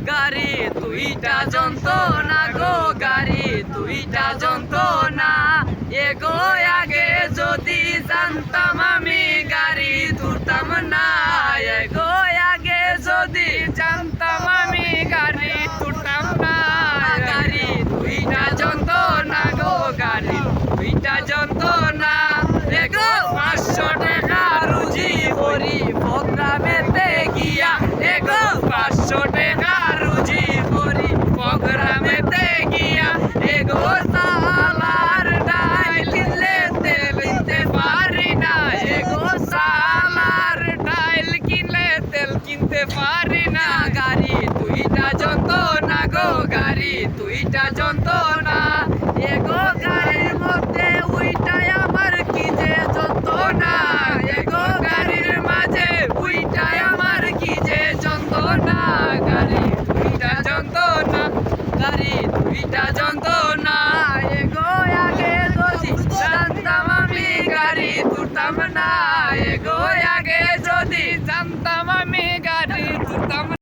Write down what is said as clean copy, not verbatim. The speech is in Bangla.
গাড়ি দুইটা যন্ত্রণা গো গাড়ি দুইটা যন্ত্রণা এগো আগে যদি জানতাম আমি গাড়ি তুলতাম না এগো আগে যদি জানতাম আমি গাড়ি তুলতাম না গাড়ি দুইটা যন্ত্রণা গো গাড়ি দুইটা যন্ত্রণা এগো 500 টাকা রুজি করি প্রোগ্রামেতে গিয়া এগো 500 টাকা রুজি করি প্রোগ্রামেতে গিয়া এগো সালার ডাল কিনলে তেল কিনতে পারি না এগো সালার ডাল কিনলে তেল কিনতে পারি না গাড়ি দুইটা যন্ত্রণা গো গাড়ি দুইটা যন্ত্রণা এগো গাড়ির মধ্যে উইটাই আমার কি যে যন্ত্রণা এগো গাড়ির মাঝে উইটাই আমার কি যে যন্ত্রণা গাড়ি দুইটা যন্ত্রণা গাড়ি দুইটা যন্ত্রণা এগো আগে যদি জানতাম আমি গাড়ি তুলতাম না এগো